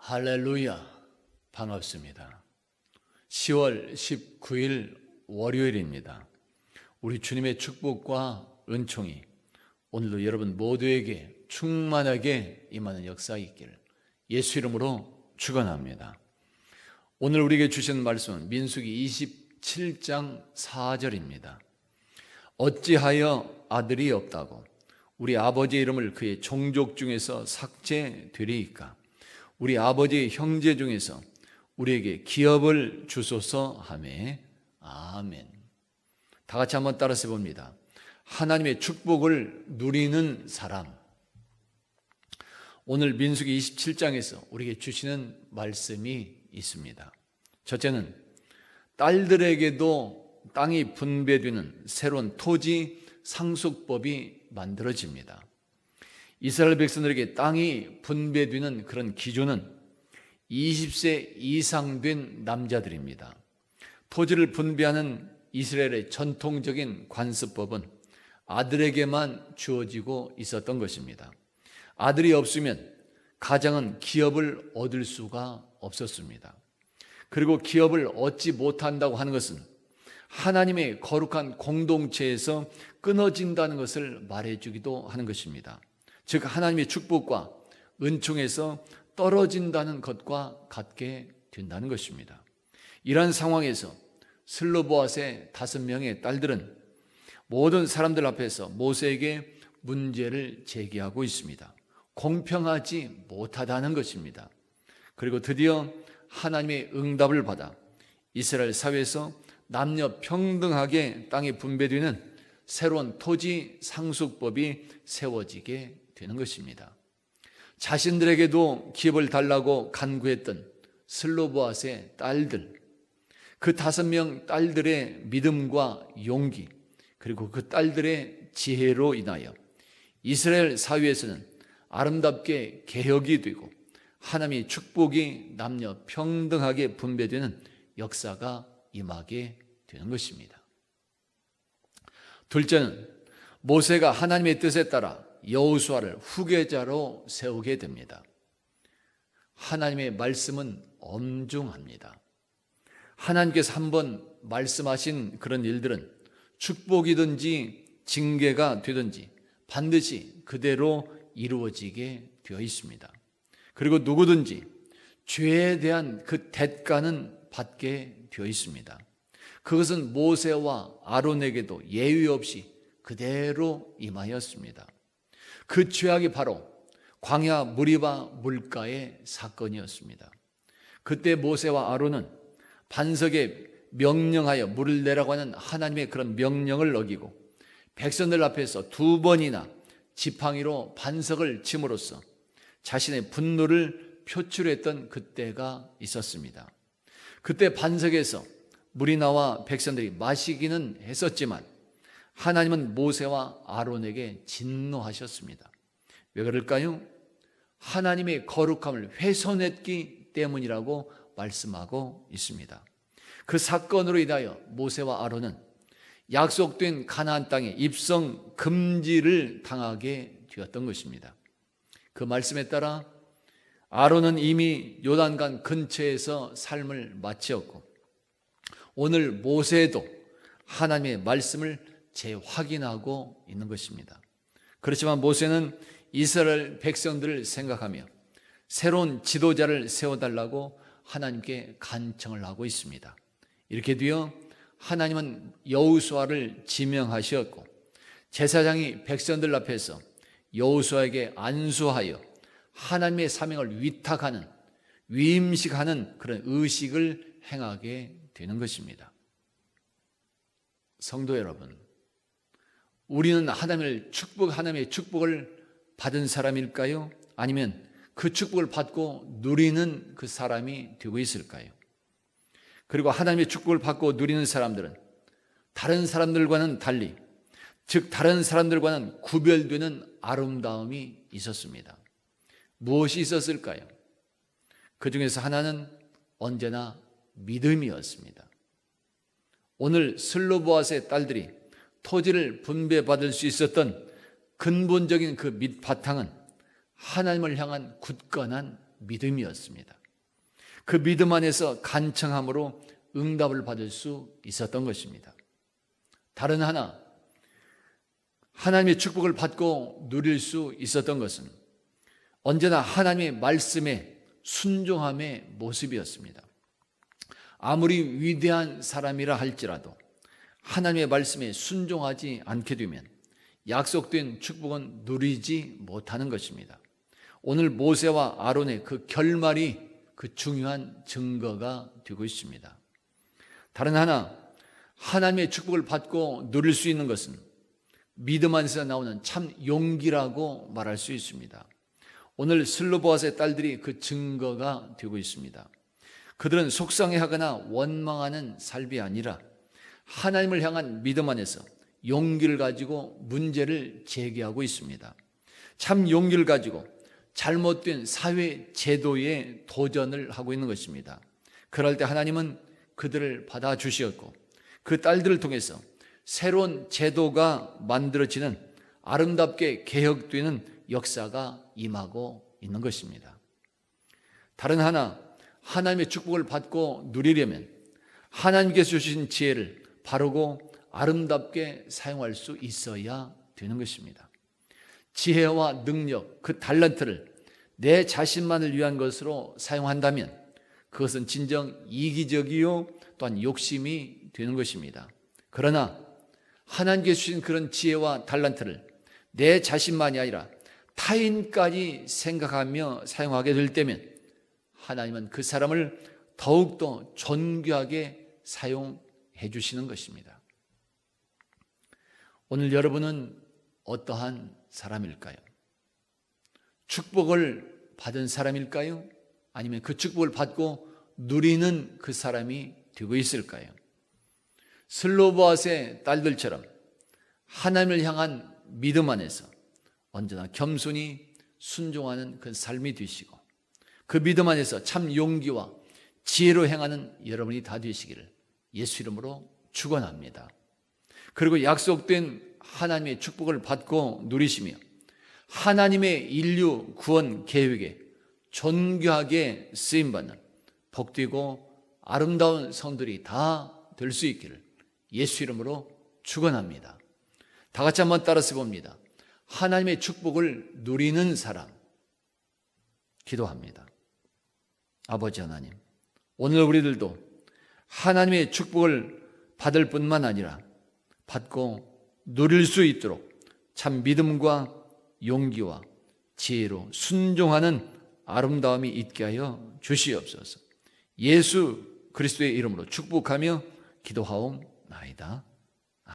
할렐루야, 반갑습니다. 10월 19일 월요일입니다. 우리 주님의 축복과 은총이 오늘도 여러분 모두에게 충만하게 임하는 역사 있기를 예수 이름으로 축원합니다. 오늘 우리에게 주신 말씀은 민수기 27장 4절입니다. 어찌하여 아들이 없다고 우리 아버지 이름을 그의 종족 중에서 삭제되리이까? 우리 아버지의 형제 중에서 우리에게 기업을 주소서 하매. 아멘. 다 같이 한번 따라서 봅니다. 하나님의 축복을 누리는 사람. 오늘 민수기 27장에서 우리에게 주시는 말씀이 있습니다. 첫째는 딸들에게도 땅이 분배되는 새로운 토지 상속법이 만들어집니다. 이스라엘 백성들에게 땅이 분배되는 그런 기준은 20세 이상 된 남자들입니다. 토지를 분배하는 이스라엘의 전통적인 관습법은 아들에게만 주어지고 있었던 것입니다. 아들이 없으면 가장은 기업을 얻을 수가 없었습니다. 그리고 기업을 얻지 못한다고 하는 것은 하나님의 거룩한 공동체에서 끊어진다는 것을 말해주기도 하는 것입니다. 즉 하나님의 축복과 은총에서 떨어진다는 것과 같게 된다는 것입니다. 이러한 상황에서 슬로보앗의 5명의 딸들은 모든 사람들 앞에서 모세에게 문제를 제기하고 있습니다. 공평하지 못하다는 것입니다. 그리고 드디어 하나님의 응답을 받아 이스라엘 사회에서 남녀 평등하게 땅이 분배되는 새로운 토지 상속법이 세워지게 되는 것입니다. 자신들에게도 기업을 달라고 간구했던 슬로보앗의 딸들, 그 5명 딸들의 믿음과 용기, 그리고 그 딸들의 지혜로 인하여 이스라엘 사회에서는 아름답게 개혁이 되고 하나님의 축복이 남녀 평등하게 분배되는 역사가 임하게 되는 것입니다. 둘째는 모세가 하나님의 뜻에 따라 여호수아를 후계자로 세우게 됩니다. 하나님의 말씀은 엄중합니다. 하나님께서 한번 말씀하신 그런 일들은 축복이든지 징계가 되든지 반드시 그대로 이루어지게 되어 있습니다. 그리고 누구든지 죄에 대한 그 대가는 받게 되어 있습니다. 그것은 모세와 아론에게도 예외 없이 그대로 임하였습니다. 그 죄악이 바로 광야 무리바 물가의 사건이었습니다. 그때 모세와 아론은 반석에 명령하여 물을 내라고 하는 하나님의 그런 명령을 어기고 백성들 앞에서 2번이나 지팡이로 반석을 침으로써 자신의 분노를 표출했던 그때가 있었습니다. 그때 반석에서 물이 나와 백성들이 마시기는 했었지만 하나님은 모세와 아론에게 진노하셨습니다. 왜 그럴까요? 하나님의 거룩함을 훼손했기 때문이라고 말씀하고 있습니다. 그 사건으로 인하여 모세와 아론은 약속된 가나안 땅에 입성 금지를 당하게 되었던 것입니다. 그 말씀에 따라 아론은 이미 요단강 근처에서 삶을 마치었고 오늘 모세도 하나님의 말씀을 재확인하고 있는 것입니다. 그렇지만 모세는 이스라엘 백성들을 생각하며 새로운 지도자를 세워달라고 하나님께 간청을 하고 있습니다. 이렇게 되어 하나님은 여호수아를 지명하셨고 제사장이 백성들 앞에서 여호수아에게 안수하여 하나님의 사명을 위탁하는 위임식하는 그런 의식을 행하게 되는 것입니다. 성도 여러분, 우리는 하나님의 축복을 받은 사람일까요? 아니면 그 축복을 받고 누리는 그 사람이 되고 있을까요? 그리고 하나님의 축복을 받고 누리는 사람들은 다른 사람들과는 달리, 즉 다른 사람들과는 구별되는 아름다움이 있었습니다. 무엇이 있었을까요? 그 중에서 하나는 언제나 믿음이었습니다. 오늘 슬로보앗의 딸들이 토지를 분배받을 수 있었던 근본적인 그 밑바탕은 하나님을 향한 굳건한 믿음이었습니다. 그 믿음 안에서 간청함으로 응답을 받을 수 있었던 것입니다. 다른 하나, 하나님의 축복을 받고 누릴 수 있었던 것은 언제나 하나님의 말씀에 순종함의 모습이었습니다. 아무리 위대한 사람이라 할지라도 하나님의 말씀에 순종하지 않게 되면 약속된 축복은 누리지 못하는 것입니다. 오늘 모세와 아론의 그 결말이 그 중요한 증거가 되고 있습니다. 다른 하나, 하나님의 축복을 받고 누릴 수 있는 것은 믿음 안에서 나오는 참 용기라고 말할 수 있습니다. 오늘 슬로보아스의 딸들이 그 증거가 되고 있습니다. 그들은 속상해하거나 원망하는 삶이 아니라 하나님을 향한 믿음 안에서 용기를 가지고 문제를 제기하고 있습니다. 참 용기를 가지고 잘못된 사회 제도에 도전을 하고 있는 것입니다. 그럴 때 하나님은 그들을 받아주셨고 그 딸들을 통해서 새로운 제도가 만들어지는 아름답게 개혁되는 역사가 임하고 있는 것입니다. 다른 하나, 하나님의 축복을 받고 누리려면 하나님께서 주신 지혜를 바르고 아름답게 사용할 수 있어야 되는 것입니다. 지혜와 능력, 그 달란트를 내 자신만을 위한 것으로 사용한다면 그것은 진정 이기적이요 또한 욕심이 되는 것입니다. 그러나 하나님께서 주신 그런 지혜와 달란트를 내 자신만이 아니라 타인까지 생각하며 사용하게 될 때면 하나님은 그 사람을 더욱더 존귀하게 사용해 주시는 것입니다. 오늘 여러분은 어떠한 사람일까요? 축복을 받은 사람일까요? 아니면 그 축복을 받고 누리는 그 사람이 되고 있을까요? 슬로보아스의 딸들처럼 하나님을 향한 믿음 안에서 언제나 겸손히 순종하는 그 삶이 되시고 그 믿음 안에서 참 용기와 지혜로 행하는 여러분이 다 되시기를 예수 이름으로 축원합니다. 그리고 약속된 하나님의 축복을 받고 누리시며 하나님의 인류 구원 계획에 존귀하게 쓰임받는 복되고 아름다운 성들이 다 될 수 있기를 예수 이름으로 축원합니다. 다 같이 한번 따라서 봅니다. 하나님의 축복을 누리는 사람 기도합니다. 아버지 하나님, 오늘 우리들도 하나님의 축복을 받을 뿐만 아니라 받고 누릴 수 있도록 참 믿음과 용기와 지혜로 순종하는 아름다움이 있게 하여 주시옵소서. 예수 그리스도의 이름으로 축복하며 기도하옵나이다.